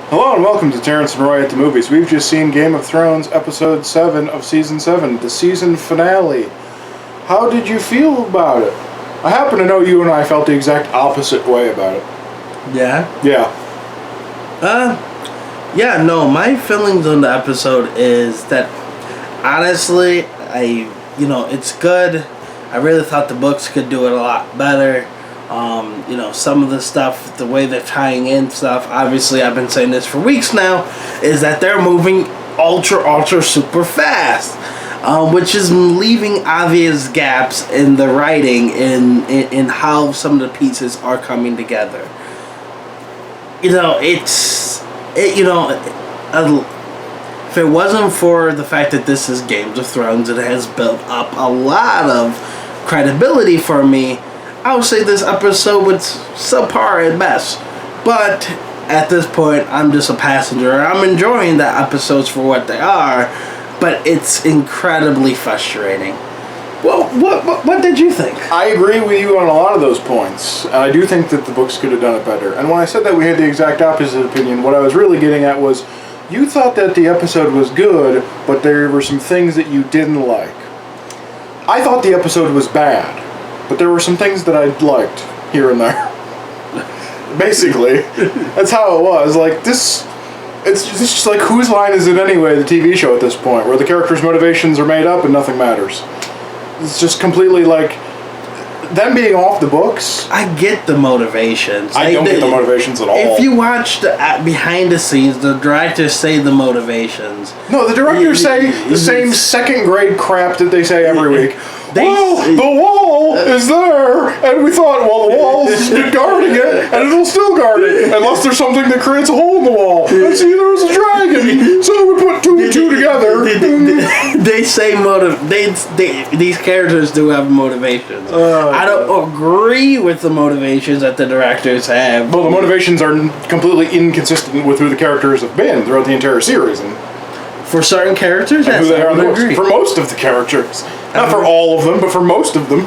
Hello and welcome to Terrence and Roy at the Movies. We've just seen Game of Thrones Episode 7 of Season 7, the season finale. How did you feel about it? I happen to know you and I felt the exact opposite way about it. Yeah? Yeah. My feelings on the episode is that, honestly, it's good. I really thought the books could do it a lot better. Some of the stuff, the way they're tying in stuff, obviously I've been saying this for weeks now, is that they're moving ultra super fast, which is leaving obvious gaps in the writing in how some of the pieces are coming together. If it wasn't for the fact that this is Games of Thrones, it has built up a lot of credibility for me. I would say this episode was subpar at best. But at this point, I'm just a passenger. I'm enjoying the episodes for what they are, but it's incredibly frustrating. Well, what did you think? I agree with you on a lot of those points. And I do think that the books could have done it better. And when I said that we had the exact opposite opinion, what I was really getting at was you thought that the episode was good, but there were some things that you didn't like. I thought the episode was bad. But there were some things that I liked here and there. Basically, that's how it was. Like this, it's just like whose line is it anyway? The TV show at this point, where the characters' motivations are made up and nothing matters. It's just completely like them being off the books. I get the motivations. I don't get the motivations at all. If you watch the behind the scenes, the directors say the motivations. No, the directors say the same second grade crap that they say every week. The wall is there, and we thought, well, the wall's guarding it, and it'll still guard it, unless there's something that creates a hole in the wall. And see, there was a dragon, so we put two and two together. They say these characters do have motivations. I don't agree with the motivations that the directors have. Well, the motivations are completely inconsistent with who the characters have been throughout the entire series, and for certain characters, yes, who they I are would agree. For most of the characters. Not for all of them, but for most of them.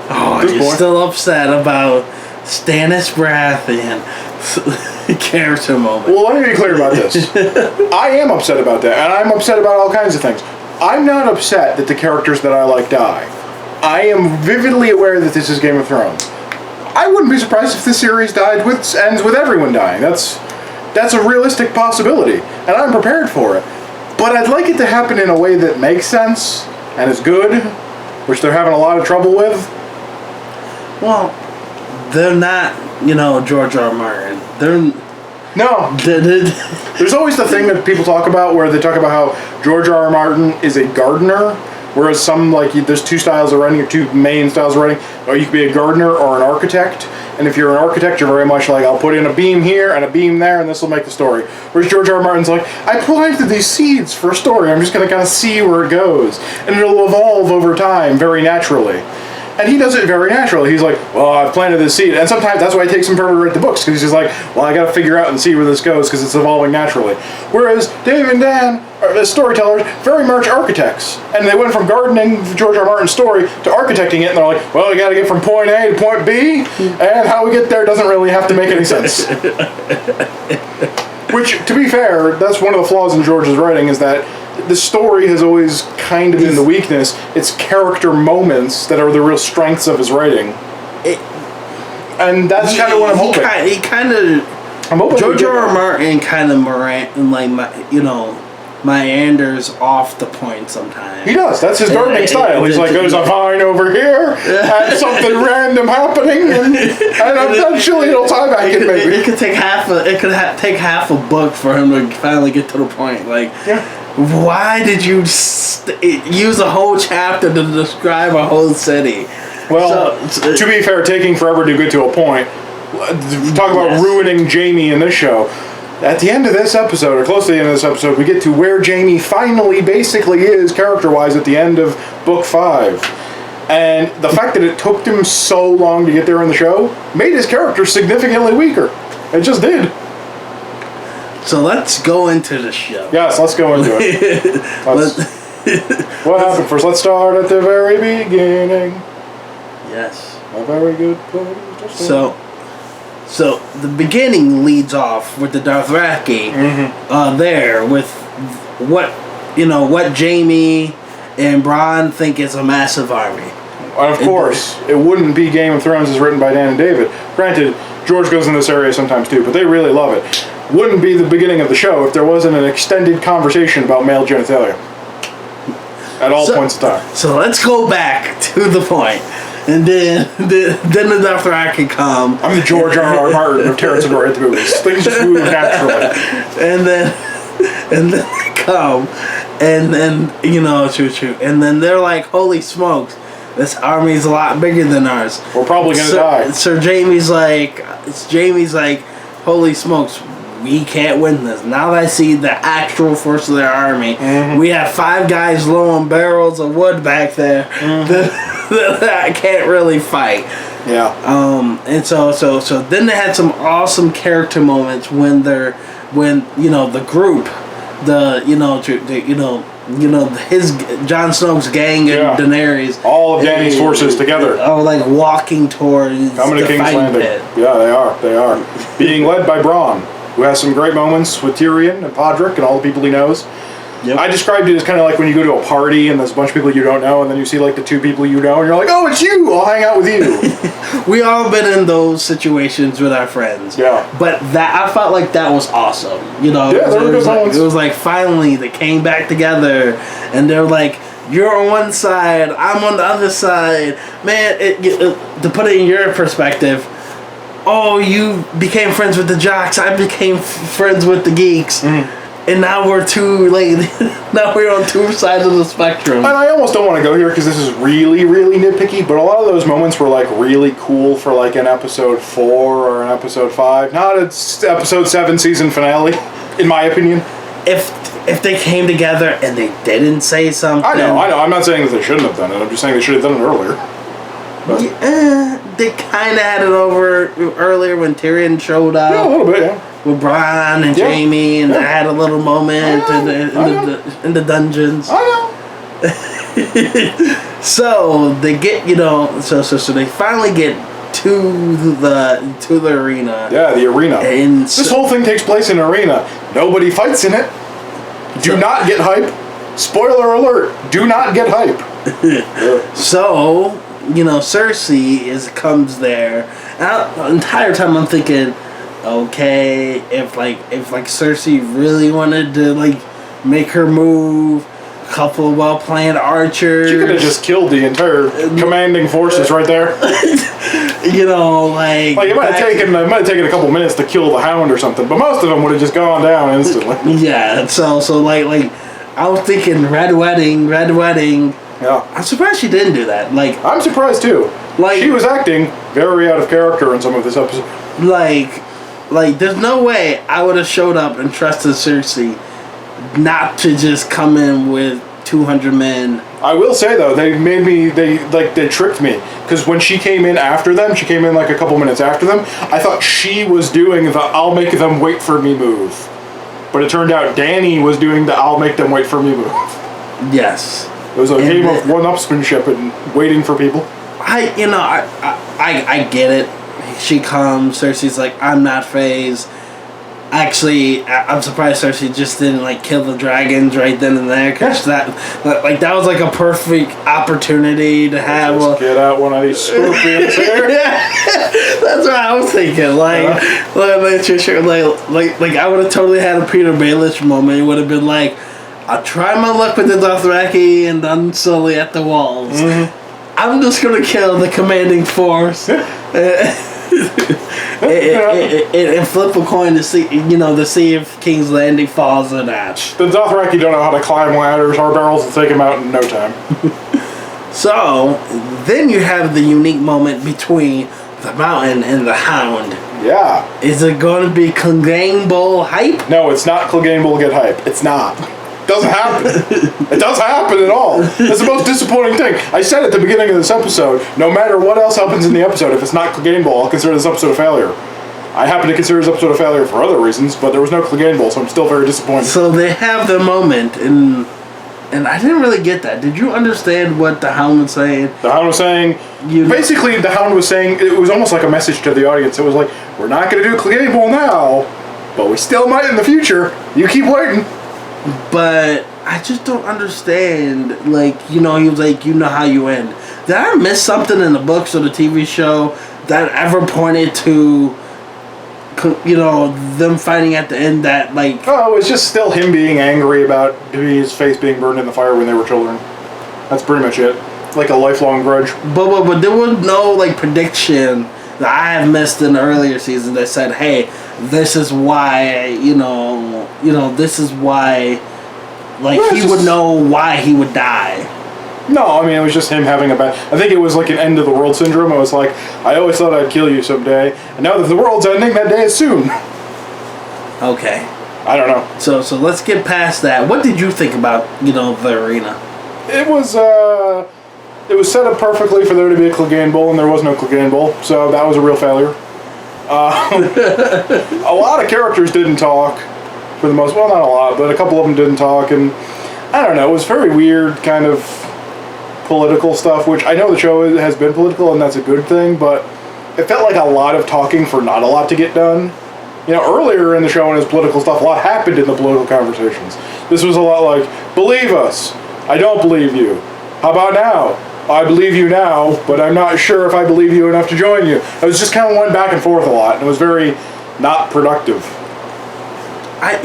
Oh, you're still upset about Stannis Baratheon character moment. Well, let me be clear about this. I am upset about that, and I'm upset about all kinds of things. I'm not upset that the characters that I like die. I am vividly aware that this is Game of Thrones. I wouldn't be surprised if this series ends with everyone dying. That's a realistic possibility, and I'm prepared for it. But I'd like it to happen in a way that makes sense and is good, which they're having a lot of trouble with. Well, they're not, George R. R. Martin. No. There's always the thing that people talk about where they talk about how George R. R. Martin is a gardener, whereas some, there's two styles of writing, or two main styles of writing, or you could be a gardener or an architect. And if you're an architect, you're very much like, I'll put in a beam here and a beam there, and this will make the story. Whereas George R. R. Martin's like, I planted these seeds for a story. I'm just going to kind of see where it goes. And it'll evolve over time very naturally. And he does it very naturally. He's like, well, I've planted this seed. And sometimes that's why it takes him forever to write the books, because he's just like, well, I got to figure out and see where this goes, because it's evolving naturally. Whereas Dave and Dan, as storytellers, very much architects. And they went from gardening George R. R. Martin's story to architecting it, and they're like, well, we got to get from point A to point B, and how we get there doesn't really have to make any sense. Which, to be fair, that's one of the flaws in George's writing, is that the story has always kind of been the weakness. It's character moments that are the real strengths of his writing. And that's kind of what I'm hoping. George R. R. Martin kind of meanders off the point sometimes. He does. That's his gardening style. He's like, there's a vine over here, and something random happening, and eventually it'll tie back in, maybe. It could take take half a book for him to finally get to the point. Why did you use a whole chapter to describe a whole city? Well, to be fair, taking forever to get to a point. Talk about ruining Jaime in this show. At the end of this episode, or close to the end of this episode, we get to where Jaime finally basically is, character-wise, at the end of Book 5. And the fact that it took him so long to get there in the show made his character significantly weaker. It just did. So let's go into the show. Yes, let's go into it. What happened first? Let's start at the very beginning. Yes. A very good place to start. So the beginning leads off with the Dothraki there with what Jaime and Bronn think is a massive army. And of course, it wouldn't be Game of Thrones as written by Dan and David. Granted, George goes in this area sometimes too, but they really love it. Wouldn't be the beginning of the show if there wasn't an extended conversation about male genitalia. At all points of time. So let's go back to the point. And then the Dothraki come. I'm the George R.R. Martin of Terrence and North movies. Things just move naturally. And then they come, and then shoot. And then they're like, holy smokes, this army's a lot bigger than ours. We're probably gonna die. So Jamie's like, holy smokes, we can't win this. Now that I see the actual force of their army, we have 5 guys loading barrels of wood back there that can't really fight. Yeah. And so then they had some awesome character moments when the group, his Jon Snow's gang and Daenerys, all of Dany's forces together, are like walking towards coming to King's Landing. Pit. Yeah, they are being led by Bronn, who has some great moments with Tyrion and Podrick and all the people he knows. Yep. I described it as kind of like when you go to a party and there's a bunch of people you don't know, and then you see like the 2 people you know, and you're like, oh, it's you! I'll hang out with you. We all been in those situations with our friends. Yeah. But I felt like that was awesome. Yeah, there were good moments. It was like finally they came back together, and they're like, you're on one side, I'm on the other side. Man, to put it in your perspective, oh, you became friends with the jocks, I became friends with the geeks. And now we're now we're on 2 sides of the spectrum. And I almost don't want to go here because this is really, really nitpicky, but a lot of those moments were like really cool for like an episode 4 or an episode 5. Not an episode 7 season finale, in my opinion. If they came together and they didn't say something. I know. I'm not saying that they shouldn't have done it. I'm just saying they should have done it earlier. They kind of had it over earlier when Tyrion showed up. Yeah, a little bit, yeah. With Bronn and Jaime, and they had a little moment in the dungeons. I know. So they get, so they finally get to the arena. Yeah, the arena. And this whole thing takes place in an arena. Nobody fights in it. Do not get hype. Spoiler alert. Do not get hype. So, Cersei comes there. And the entire time I'm thinking, okay, if Cersei really wanted to make her move, a couple of well-planned archers, she could have just killed the entire commanding forces right there. It might have taken a couple minutes to kill the Hound or something, but most of them would have just gone down instantly. Yeah, so I was thinking Red Wedding. Yeah, I'm surprised she didn't do that. I'm surprised too. She was acting very out of character in some of this episode. There's no way I would have showed up and trusted Cersei not to just come in with 200 men. I will say though, they tricked me, because when she came in after them, she came in a couple minutes after them. I thought she was doing the "I'll make them wait for me" move, but it turned out Dany was doing the "I'll make them wait for me" move. Yes, it was a game of one-upsmanship and waiting for people. I get it. She comes, Cersei's like, I'm not phased. Actually, I'm surprised Cersei just didn't kill the dragons right then and there, because that was a perfect opportunity to have. Just get out one of these scorpions here. Yeah, that's what I was thinking. I would have totally had a Peter Baelish moment. It would have been I'll try my luck with the Dothraki and Unsullied at the walls. I'm just gonna kill the commanding force. And flip a coin to see if King's Landing falls or not. The Dothraki don't know how to climb ladders or barrels and take them out in no time. So, then you have the unique moment between the Mountain and the Hound. Yeah. Is it going to be Clegane Bowl hype? No, it's not Clegane Bowl get hype. It's not. It doesn't happen. It doesn't happen at all. That's the most disappointing thing. I said at the beginning of this episode, no matter what else happens in the episode, if it's not Clegane Bowl, I'll consider this episode a failure. I happen to consider this episode a failure for other reasons, but there was no Clegane Bowl, so I'm still very disappointed. So they have the moment in And I didn't really get that. Did you understand what the Hound was saying? The Hound was saying, basically, the Hound was saying, it was almost like a message to the audience. It was like, we're not going to do Clegane now, but we still might in the future. You keep waiting. But I just don't understand. Like, he was like, you know how you end. Did I miss something in the books or the TV show that ever pointed to, them fighting at the end that, like... Oh, it was just still him being angry about his face being burned in the fire when they were children. That's pretty much it. Like a lifelong grudge. But there was no, like, prediction that I have missed in the earlier season that said, hey, this is why, this is why, like, he would know why he would die. No, I mean, it was just him having a bad... I think it was like an end of the world syndrome. It was like, I always thought I'd kill you someday, and now that the world's ending, that day is soon. Okay. I don't know. So let's get past that. What did you think about, the arena? It was set up perfectly for there to be a Clegane Bowl, and there was no Clegane Bowl, so that was a real failure. A lot of characters didn't talk, for the most... Well, not a lot, but a couple of them didn't talk, and I don't know, it was very weird, kind of... political stuff, which I know the show has been political and that's a good thing, but it felt like a lot of talking for not a lot to get done. Earlier in the show when it was political stuff, a lot happened in the political conversations. This was a lot like, believe us, I don't believe you. How about now? I believe you now, but I'm not sure if I believe you enough to join you. It was just kind of went back and forth a lot, and it was very not productive. I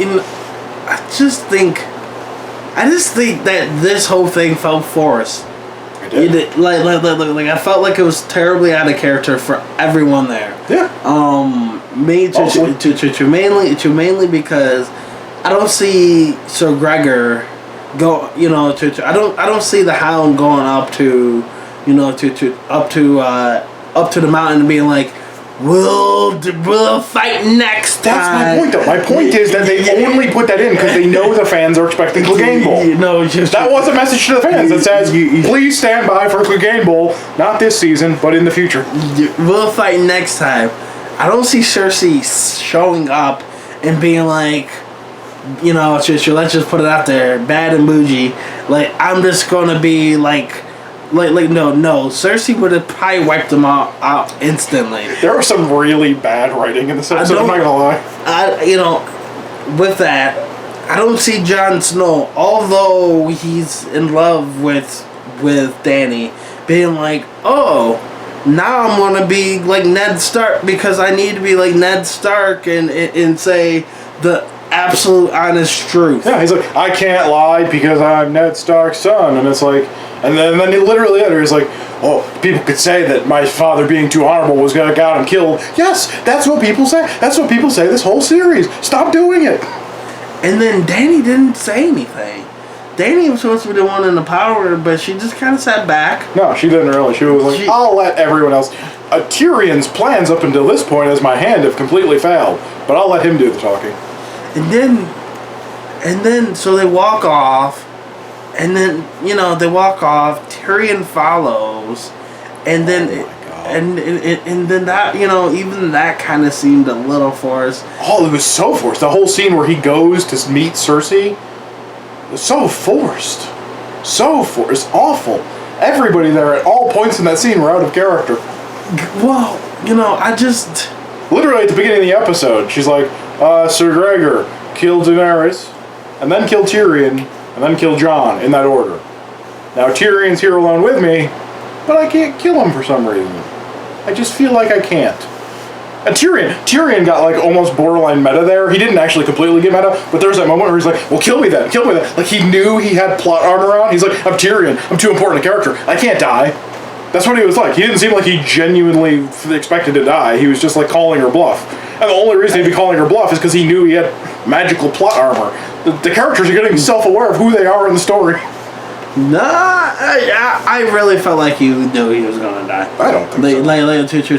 just think that this whole thing felt forced. Like I felt like it was terribly out of character for everyone there. Yeah. Mainly because I don't see Sir Gregor go. I don't see the Hound going up to, up to the mountain and being like, We'll fight next time. That's my point, though. My point is that they only put that in because they know the fans are expecting Clegane Bowl. That was a message to the fans that says, please stand by for Clegane Bowl, not this season, but in the future. We'll fight next time. I don't see Cersei showing up and being like, let's just put it out there, bad and bougie. Like, I'm just gonna be like no. Cersei would have probably wiped them out instantly. There was some really bad writing in this episode, I'm not gonna lie. With that, I don't see Jon Snow, although he's in love with Dany, being like, oh, now I'm gonna be like Ned Stark because I need to be like Ned Stark and say the absolute honest truth. Yeah, he's like, I can't lie because I'm Ned Stark's son, and it's like. And then he literally later is like, oh, people could say that my father being too honorable was going to get him killed. Yes, that's what people say. That's what people say this whole series. Stop doing it. And then Dany didn't say anything. Dany was supposed to be the one in the power, but she just kind of sat back. No, she didn't really. She was like, I'll let everyone else. Tyrion's plans up until this point as my hand have completely failed, but I'll let him do the talking. And then, so they walk off. And then, they walk off. Tyrion follows, and then, and then that, even that kind of seemed a little forced. Oh, it was so forced. The whole scene where he goes to meet Cersei was so forced, It's awful. Everybody there at all points in that scene were out of character. Well, I just literally at the beginning of the episode, she's like, Sir Gregor killed Daenerys, and then killed Tyrion. And then kill Jon, in that order. Now Tyrion's here alone with me, but I can't kill him for some reason. I just feel like I can't. And Tyrion got like almost borderline meta there. He didn't actually completely get meta, but there was that moment where he's like, well, kill me then. Like he knew he had plot armor on. He's like, I'm Tyrion. I'm too important a character. I can't die. That's what he was like. He didn't seem like he genuinely expected to die. He was just like calling her bluff. And the only reason he'd be calling her bluff is because he knew he had magical plot armor. The characters are getting self-aware of who they are in the story. Nah, I really felt like he knew he was gonna die. I don't think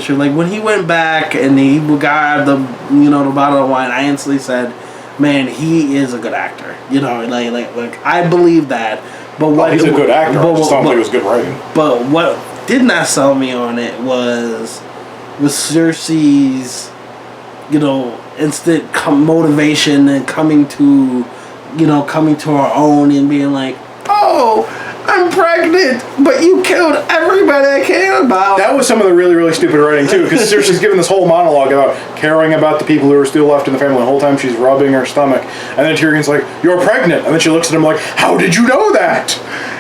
so. Like when he went back and he got the the bottle of wine, I instantly said, "Man, he is a good actor." Like I believe that. But what he's a good actor. I just don't think it was good writing. But what did not sell me on it was Cersei's, instant motivation and coming to her own and being like, no, I'm pregnant, but you killed everybody I cared about. That was some of the really, really stupid writing, too, because Cersei's giving this whole monologue about caring about the people who are still left in the family. The whole time she's rubbing her stomach. And then Tyrion's like, you're pregnant. And then she looks at him like, how did you know that?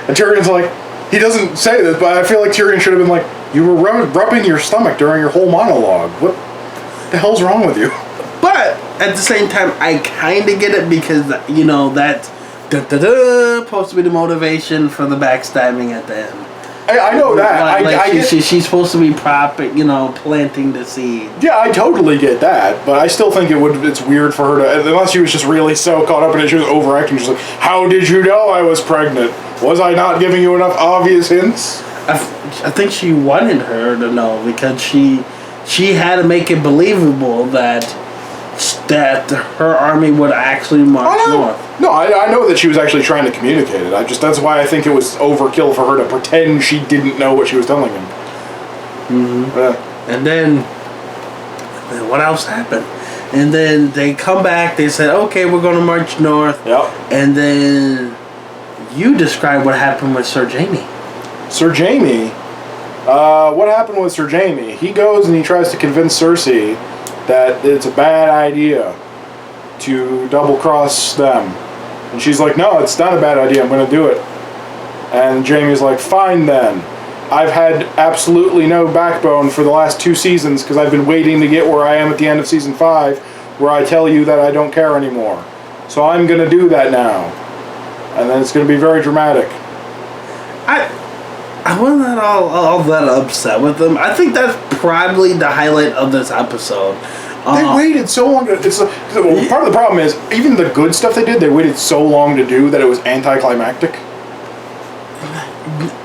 And Tyrion's like, he doesn't say this, but I feel like Tyrion should have been like, you were rubbing your stomach during your whole monologue. What the hell's wrong with you? But at the same time, I kind of get it because, you know, that's supposed to be the motivation for the backstabbing at the end. I know that. Like she's supposed to be planting the seed. Yeah, I totally get that, but I still think it's weird for her to, unless she was just really so caught up in it, she was overacting. She's like, how did you know I was pregnant? Was I not giving you enough obvious hints? I think she wanted her to know because she had to make it believable that her army would actually march north. No, I know that she was actually trying to communicate it. That's why I think it was overkill for her to pretend she didn't know what she was telling him. Mm-hmm. And then what else happened? And then they come back. They said, "Okay, we're going to march north." Yep. And then you describe what happened with Sir Jaime. Sir Jaime. What happened with Sir Jaime? He goes and he tries to convince Cersei that it's a bad idea to double-cross them. And she's like, no, it's not a bad idea, I'm going to do it. And Jaime's like, fine then. I've had absolutely no backbone for the last 2 seasons because I've been waiting to get where I am at the end of season 5, where I tell you that I don't care anymore. So I'm going to do that now. And then it's going to be very dramatic. I wasn't all that upset with them. I think that's probably the highlight of this episode. They waited so long to... part of the problem is, even the good stuff they did, they waited so long to do that it was anticlimactic.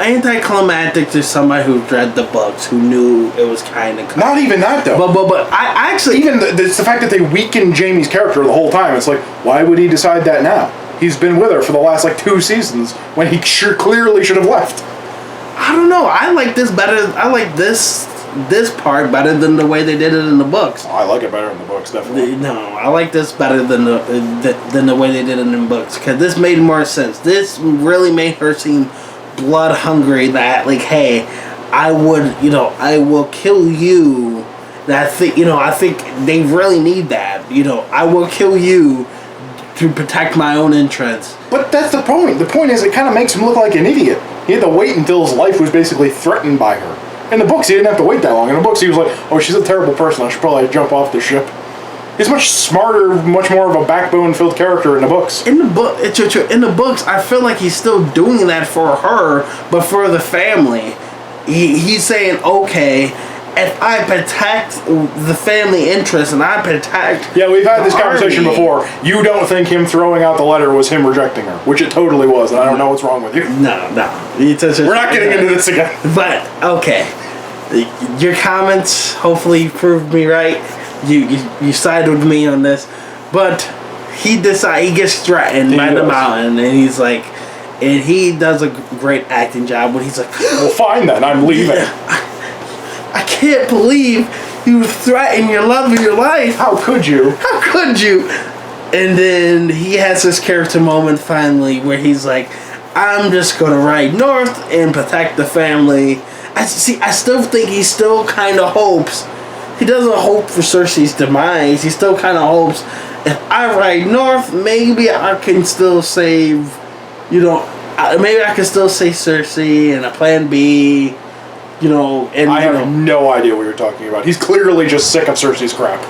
Anticlimactic to somebody who read the books, who knew it was kind of... Not even that, though. But I actually... Even it's the fact that they weakened Jaime's character the whole time. It's like, why would he decide that now? He's been with her for the last, 2 seasons, when he clearly should have left. I don't know. I like this better. I like this part better than the way they did it in the books. Oh, I like it better in the books, definitely. No, I like this better than the way they did it in the books because this made more sense. This really made her seem blood hungry. That hey, I will kill you. That I think they really need that. I will kill you to protect my own interests. But that's the point. The point is, it kind of makes him look like an idiot. He had to wait until his life was basically threatened by her. In the books, he didn't have to wait that long. In the books, he was like, oh, she's a terrible person. I should probably jump off the ship. He's much smarter, much more of a backbone-filled character in the books. In the books, I feel like he's still doing that for her, but for the family. He's saying, okay, if I protect the family interest and I protect... Yeah, we've had this conversation before. You don't think him throwing out the letter was him rejecting her, which it totally was, and I don't know what's wrong with you. No. We're not getting into this again. But, okay. Your comments hopefully proved me right. You sided with me on this. But he gets threatened by the mountain, and he's like... And he does a great acting job when he's like... Well, fine then, I'm leaving. I can't believe you threatened your love of your life. How could you? How could you? And then he has this character moment finally where he's like, I'm just going to ride north and protect the family. I still think he still kind of hopes. He doesn't hope for Cersei's demise. He still kind of hopes, if I ride north, maybe I can still save, maybe I can still save Cersei and a plan B. I have no idea what you're talking about. He's clearly just sick of Cersei's crap.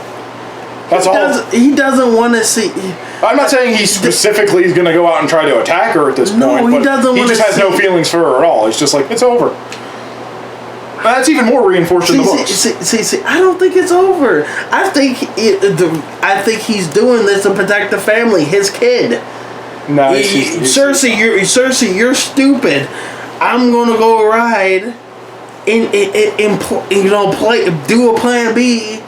That's all. He doesn't want to see... I'm not saying he specifically is going to go out and try to attack her at this point. No, he doesn't want to. He just has no feelings for her at all. It's just like, it's over. That's even more reinforced in the books. See, I don't think it's over. I think he's doing this to protect the family, his kid. No, Cersei, you're stupid. I'm gonna go ride. Do a plan B,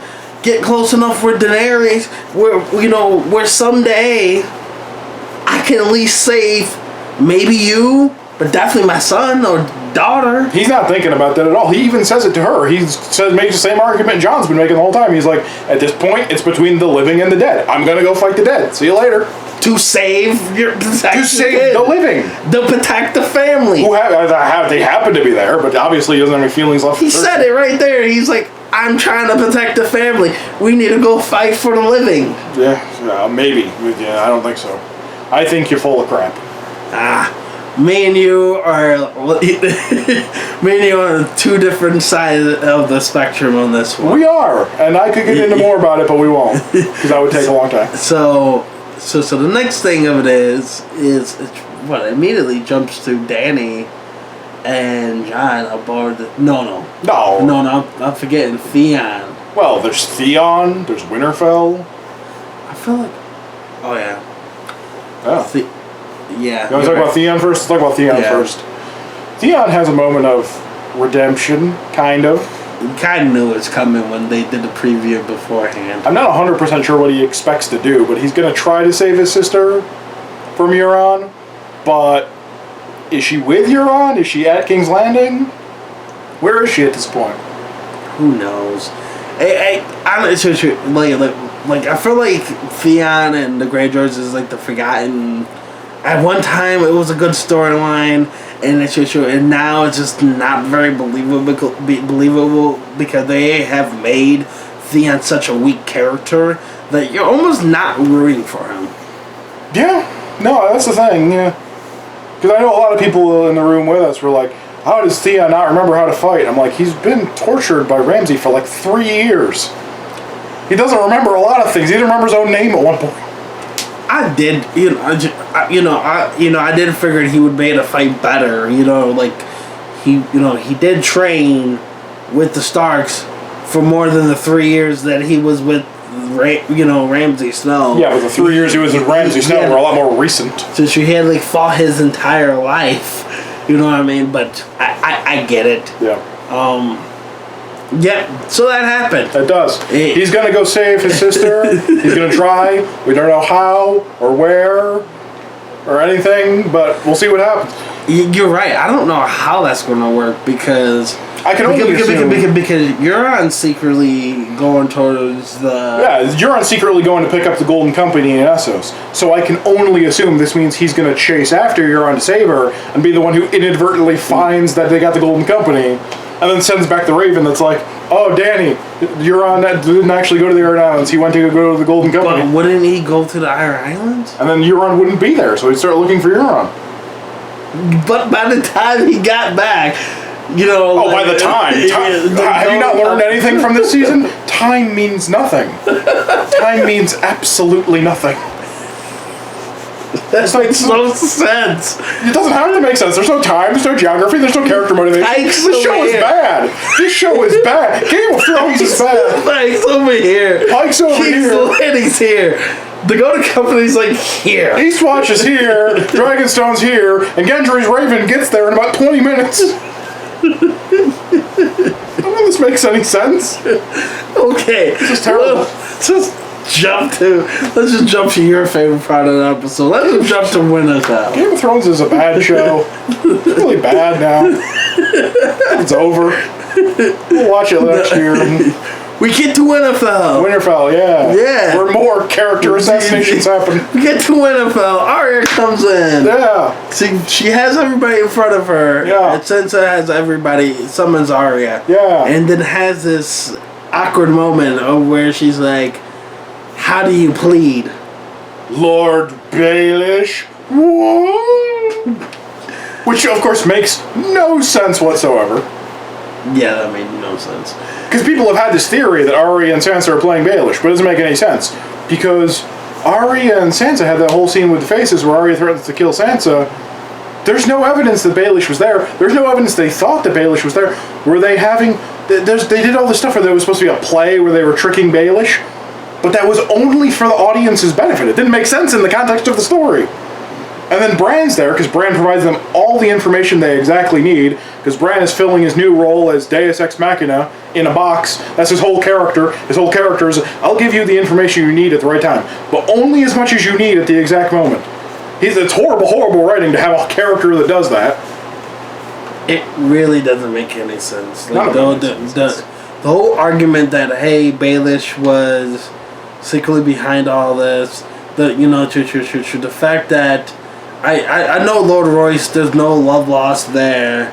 get close enough with Daenerys where someday I can at least save maybe you, but definitely my son or daughter. He's not thinking about that at all. He even says it to her. He makes the same argument John's been making the whole time. He's like, at this point, it's between the living and the dead. I'm gonna go fight the dead. See you later. to save the living. To protect the family. They happen to be there, but obviously he doesn't have any feelings left. He said it right there. He's like, I'm trying to protect the family. We need to go fight for the living. Yeah, maybe. Yeah, I don't think so. I think you're full of crap. Me and you are on two different sides of the spectrum on this one. We are, and I could get into more about it, but we won't, because that would take a long time. So the next thing of it is what immediately jumps to Danny and John aboard the no, I'm forgetting Theon. Well, there's Theon, there's Winterfell. I feel like, oh yeah. Yeah. You want to talk about Theon first? Let's talk about Theon first. Theon has a moment of redemption, kind of. You kind of knew it was coming when they did the preview beforehand. I'm not 100% sure what he expects to do, but he's going to try to save his sister from Euron. But is she with Euron? Is she at King's Landing? Where is she at this point? Who knows? I feel like Theon and the Greyjoys is like the forgotten. At one time, it was a good storyline, and now it's just not very believable because they have made Theon such a weak character that you're almost not rooting for him. Yeah, no, that's the thing. Yeah, because I know a lot of people in the room with us were like, "How does Theon not remember how to fight?" I'm like, he's been tortured by Ramsay for like 3 years. He doesn't remember a lot of things. He didn't remember his own name at one point. I did, I did figure he would be able to fight better. He did train with the Starks for more than the 3 years that he was with, Ramsay Snow. Yeah, but the 3 years he was with Ramsay Snow were a lot more recent. Since he had fought his entire life, you know what I mean. But I get it. Yeah. Yeah, so that happened. It does. He's going to go save his sister. He's going to try. We don't know how or where or anything, but we'll see what happens. You're right. I don't know how that's going to work because Euron's secretly going towards the... Yeah, Euron's secretly going to pick up the Golden Company in Essos. So I can only assume this means he's going to chase after Euron to save her and be the one who inadvertently finds that they got the Golden Company. And then sends back the Raven that's like, oh, Danny, Euron didn't actually go to the Iron Islands. He went to go to the Golden Company. But wouldn't he go to the Iron Islands? And then Euron wouldn't be there, so he'd start looking for Euron. But by the time he got back, by the time. Have you not learned anything from this season? Time means nothing. Time means absolutely nothing. That makes no sense. It doesn't have to make sense. There's no time, there's no geography, there's no character motivation. This show is bad. This show is bad. Game of Thrones is bad. Pike's over here. Pike's over here. King's Landing's here. The Golden Company's here. Eastwatch is here. Dragonstone's here. And Gendry's Raven gets there in about 20 minutes. None of this makes any sense. Okay. This is terrible. Let's just jump to your favorite part of the episode. Let's just jump to Winterfell. Game of Thrones is a bad show. It's really bad now. It's over. We'll watch it next year. We get to Winterfell. Winterfell, yeah. Yeah. Where more character assassinations happen. We get to Winterfell. Arya comes in. Yeah. See, she has everybody in front of her. Yeah. And Sansa has everybody, summons Arya. Yeah. And then has this awkward moment of where she's like, how do you plead? Lord Baelish. Which, of course, makes no sense whatsoever. Yeah, that made no sense. Because people have had this theory that Arya and Sansa are playing Baelish, but it doesn't make any sense. Because Arya and Sansa had that whole scene with the faces where Arya threatens to kill Sansa. There's no evidence that Baelish was there. There's no evidence they thought that Baelish was there. Were they having... They did all this stuff where there was supposed to be a play where they were tricking Baelish, but that was only for the audience's benefit. It didn't make sense in the context of the story. And then Bran's there, because Bran provides them all the information they exactly need, because Bran is filling his new role as Deus Ex Machina in a box. That's his whole character. His whole character is, I'll give you the information you need at the right time, but only as much as you need at the exact moment. It's horrible, horrible writing to have a character that does that. It really doesn't make any sense. Like, the whole argument that, hey, Baelish was secretly behind all this, the fact that I know Lord Royce, there's no love lost there,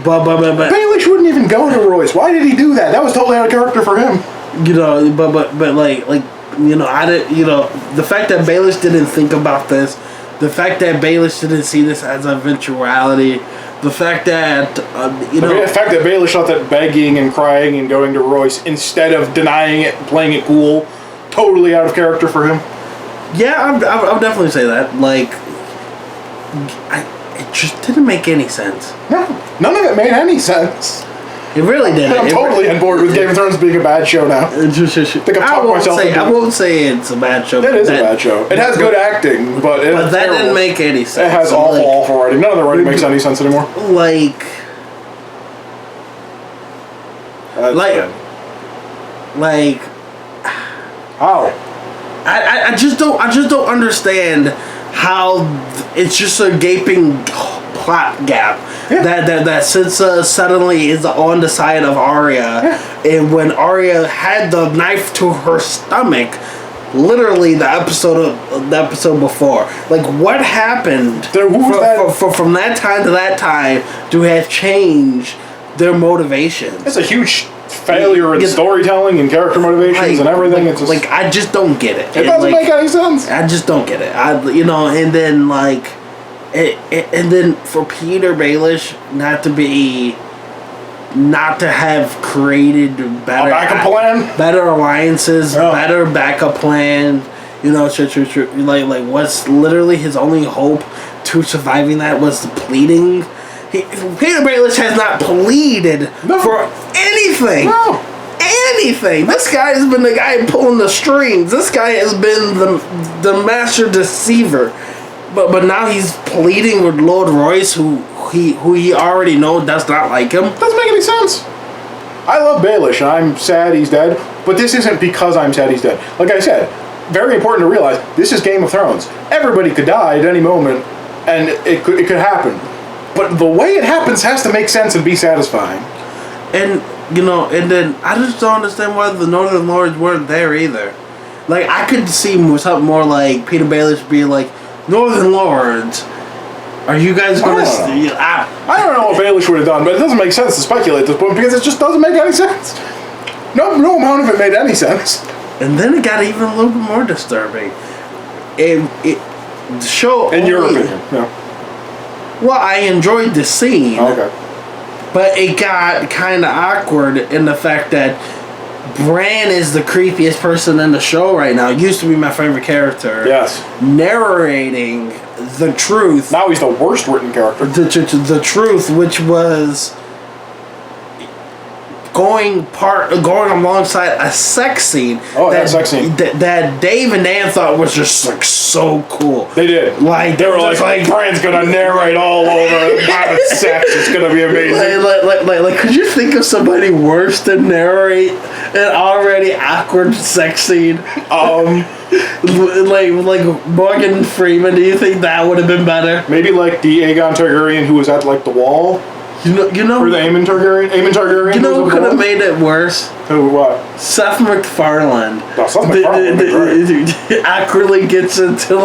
but Baelish wouldn't even go to Royce. Why did he do that? That was totally out of character for him. The fact that Baelish didn't think about this, the fact that Baelish didn't see this as an eventuality, the fact that the fact that Baelish thought that begging and crying and going to Royce instead of denying it and playing it cool, totally out of character for him. Yeah, I would definitely say that. It just didn't make any sense. No, none of it made any sense. It really didn't. I'm totally on board with Game of Thrones being a bad show now. I won't say it's a bad show. It is a bad show. It has good acting, but that didn't make any sense. It has awful writing. None of the writing makes any sense anymore. How? I just don't understand how it's just a gaping plot gap. Yeah. That Sansa suddenly is on the side of Arya, and when Arya had the knife to her stomach, literally the episode before, what happened from that time to that time to have changed their motivations? It's a huge failure in storytelling and character motivations and everything. It's just, I just don't get it. It doesn't make any sense. I just don't get it. And then for Peter Baelish not to have created better alliances, better backup plan. What's literally his only hope to surviving that was the pleading. Peter Baelish has not pleaded for anything. No. Anything. This guy has been the guy pulling the strings. This guy has been the master deceiver. But now he's pleading with Lord Royce, who he already knows does not like him. Doesn't make any sense. I love Baelish, and I'm sad he's dead. But this isn't because I'm sad he's dead. Like I said, very important to realize this is Game of Thrones. Everybody could die at any moment, and it could happen. But the way it happens has to make sense and be satisfying. And then I just don't understand why the Northern Lords weren't there either. I could see something more like Peter Baelish being like, Northern Lords, are you guys going to... I don't know what Baelish would have done, but it doesn't make sense to speculate at this point because it just doesn't make any sense. No amount of it made any sense. And then it got even a little bit more disturbing. The show... In your opinion, yeah. Well, I enjoyed the scene. Okay. But it got kind of awkward in the fact that Bran is the creepiest person in the show right now. Used to be my favorite character. Yes. Narrating the truth. Now he's the worst written character. The truth, which was going alongside a sex scene. Sex scene. That Dave and Dan thought was just so cool. They did. They were like Bran's gonna narrate all over having sex. It's gonna be amazing. Could you think of somebody worse than narrate an already awkward sex scene? Like Morgan Freeman. Do you think that would have been better? Maybe like the Aegon Targaryen who was at the wall. You know. Or the Aemon Targaryen. You know who could have made it worse? Who? What? Seth MacFarlane. No, Seth MacFarlane. Awkwardly gets into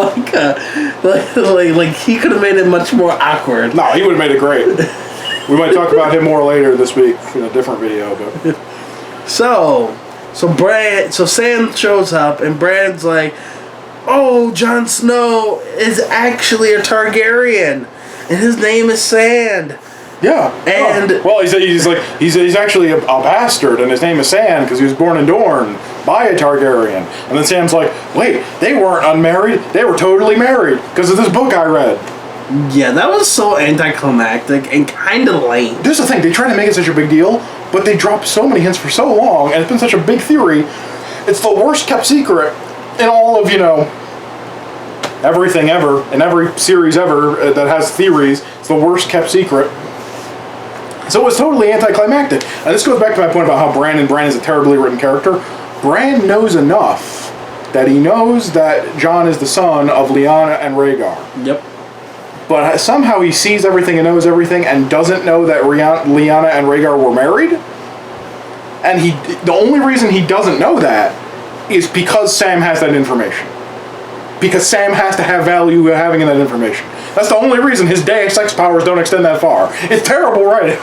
he could have made it much more awkward. No, he would have made it great. We might talk about him more later this week in a different video, but. So Sam shows up and Bran's like, "Oh, Jon Snow is actually a Targaryen, and his name is Sand." Yeah, and well, he's actually a bastard, and his name is Sand because he was born in Dorne by a Targaryen. And then Sam's like, "Wait, they weren't unmarried; they were totally married because of this book I read." Yeah, that was so anticlimactic and kind of lame. This is the thing; they try to make it such a big deal, but they dropped so many hints for so long, and it's been such a big theory. It's the worst kept secret in all of everything ever, in every series ever that has theories. It's the worst kept secret. So it was totally anticlimactic. And this goes back to my point about how Bran is a terribly written character. Bran knows enough that he knows that Jon is the son of Lyanna and Rhaegar. Yep. But somehow he sees everything and knows everything and doesn't know that Lyanna and Rhaegar were married. And the only reason he doesn't know that is because Sam has that information. because Sam has to have value having that information. That's the only reason his Deus Ex powers don't extend that far. It's terrible writing.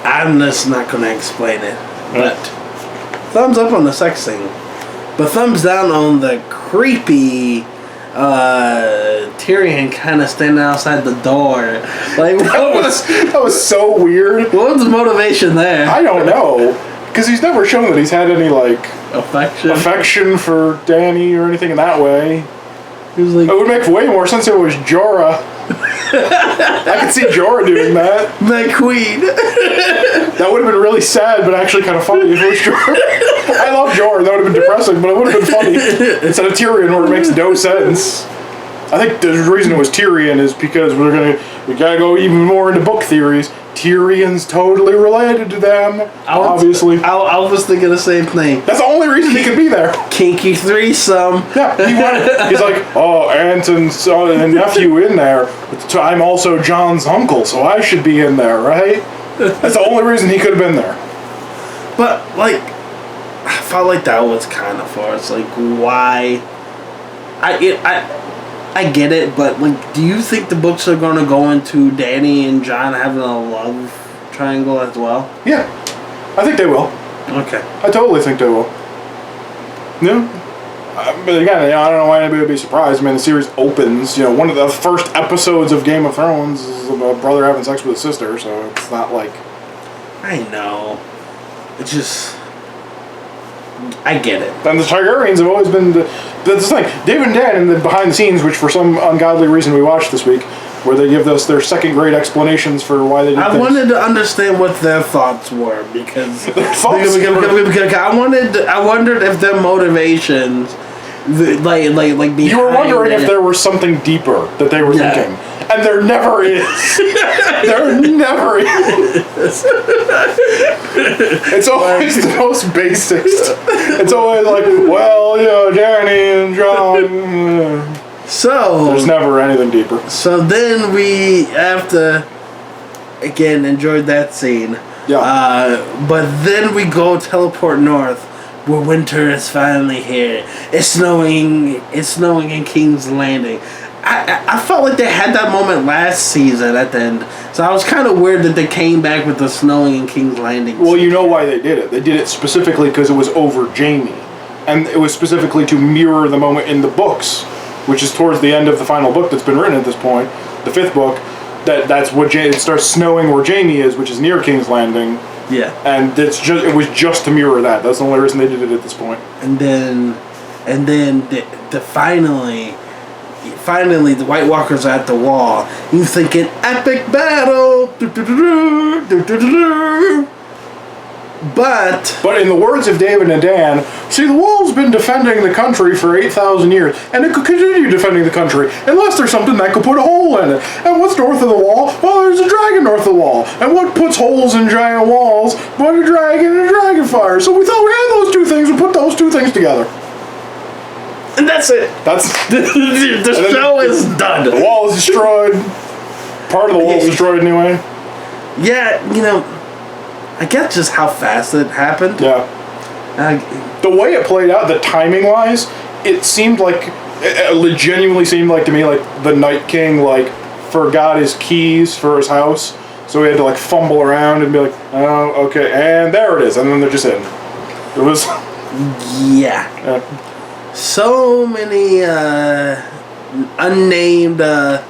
I'm just not going to explain it. But thumbs up on the sex scene. But thumbs down on the creepy Tyrion kind of standing outside the door. Like, that was so weird. What was the motivation there? I don't know. Because he's never shown that he's had any, like... Affection for Dany or anything in that way. He was like... It would make way more sense if it was Jorah. I could see Jorah doing that. The queen. That would have been really sad, but actually kind of funny if it was Jorah. I love Jorah. That would have been depressing, but it would have been funny. Instead of Tyrion, where it makes no sense. I think the reason it was Tyrion is because we gotta go even more into book theories. Tyrion's totally related to them, obviously. I was thinking the same thing. That's the only reason he could be there. Kinky threesome. Yeah, he's like, oh, aunt and son and nephew in there. I'm also John's uncle, so I should be in there, right? That's the only reason he could have been there. But, like, I felt like that was kind of forced. Like, why? I get it, but, like, do you think the books are going to go into Dany and Jon having a love triangle as well? Yeah, I think they will. Okay. I totally think they will. Yeah. But again, I don't know why anybody would be surprised. I mean, the series opens, one of the first episodes of Game of Thrones is a brother having sex with his sister, so it's not like... I know. It's just... I get it. And the Targaryens have always been... That's the thing. David and Dan in the behind the scenes, which for some ungodly reason we watched this week, where they give us their second grade explanations for why they did things. I wanted to understand what their thoughts were, because... because I wondered if their motivations... like you were wondering if there was something deeper that they were thinking. And there never is. There never is. It's always the most basic. It's always like, well, Dany and Jon. So there's never anything deeper. So then we have to again enjoyed that scene. Yeah. But then we go teleport north, where winter is finally here. It's snowing in King's Landing. I felt like they had that moment last season at the end. So I was kind of weird that they came back with the snowing in King's Landing. Well, you know why they did it. They did it specifically because it was over Jaime. And it was specifically to mirror the moment in the books, which is towards the end of the final book that's been written at this point, the 5th book. That's what it starts snowing where Jaime is, which is near King's Landing. Yeah. And it was just to mirror that. That's the only reason they did it at this point. And then finally the White Walkers are at the wall. You thinking epic battle. But in the words of David and Dan, see, the wall's been defending the country for 8,000 years, and it could continue defending the country unless there's something that could put a hole in it. And what's north of the wall? Well, there's a dragon north of the wall. And what puts holes in giant walls but a dragon and a dragon fire? So we thought we had those two things, we put those two things together. And that's it. The show is done. The wall is destroyed. Part of the wall is destroyed anyway. Yeah, I guess just how fast it happened. Yeah. The way it played out, the timing-wise, it seemed like... It genuinely seemed like to me like the Night King, forgot his keys for his house. So he had to, fumble around and be like, oh, okay, and there it is. And then they're just in. It was... Yeah. So many unnamed... a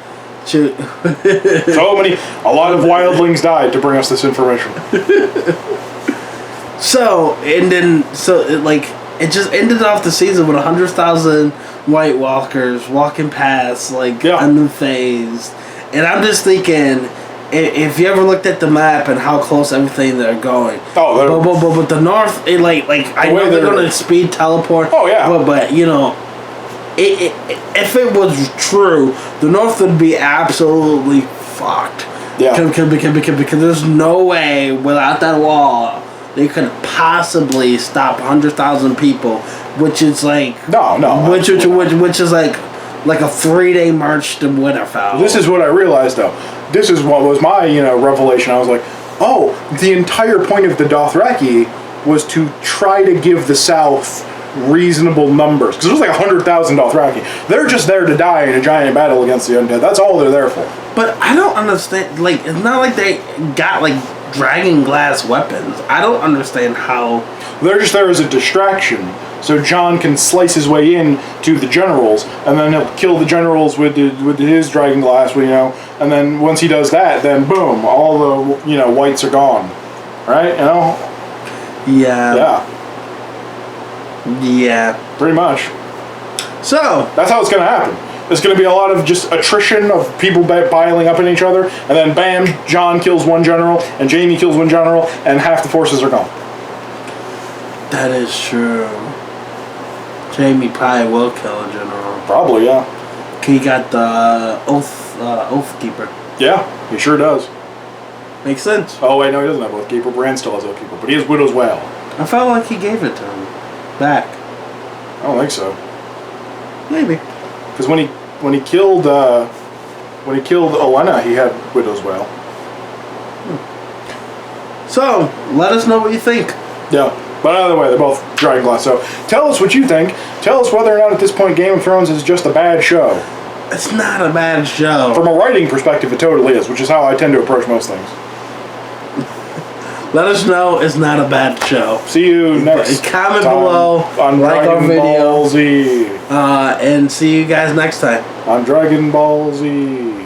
lot of wildlings died to bring us this information. It just ended off the season with 100,000 White Walkers walking past, unfazed. And I'm just thinking, if you ever looked at the map and how close everything they're going. Oh, but the North, I know they're going to speed teleport. Oh, yeah. But if it was true, the North would be absolutely fucked. Yeah. Because there's no way without that wall they could possibly stop 100,000 people, which is which is like a 3-day march to Winterfell. This is what I realized though. This is what was my revelation. I was like, oh, the entire point of the Dothraki was to try to give the South reasonable numbers. Because it was like 100,000 Dothraki. They're just there to die in a giant battle against the undead. That's all they're there for. But I don't understand. Like, it's not like they got like dragon glass weapons. I don't understand how. They're just there as a distraction. So Jon can slice his way in to the generals, and then he'll kill the generals with his dragon glass, and then once he does that, then boom, all the whites are gone, right? Yeah. Yeah. Pretty much. So that's how it's gonna happen. There's gonna be a lot of just attrition of people piling up in each other, and then bam, Jon kills one general, and Jaime kills one general, and half the forces are gone. That is true. Jaime probably will kill a general. Probably, yeah. He got the oath keeper. Yeah, he sure does. Makes sense. Oh wait, no, he doesn't have Oathkeeper. Bran still has Oathkeeper, but he has Widow's Wail. I felt like he gave it to him back. I don't think so. Maybe. Because when he killed Olenna, he had Widow's Wail. So let us know what you think. Yeah. But either way, they're both dragon glass. So tell us what you think. Tell us whether or not at this point Game of Thrones is just a bad show. It's not a bad show. From a writing perspective, it totally is, which is how I tend to approach most things. Let us know it's not a bad show. See you next Comment time below, on like our Dragon video, Ball Z. and see you guys next time. On Dragon Ball Z.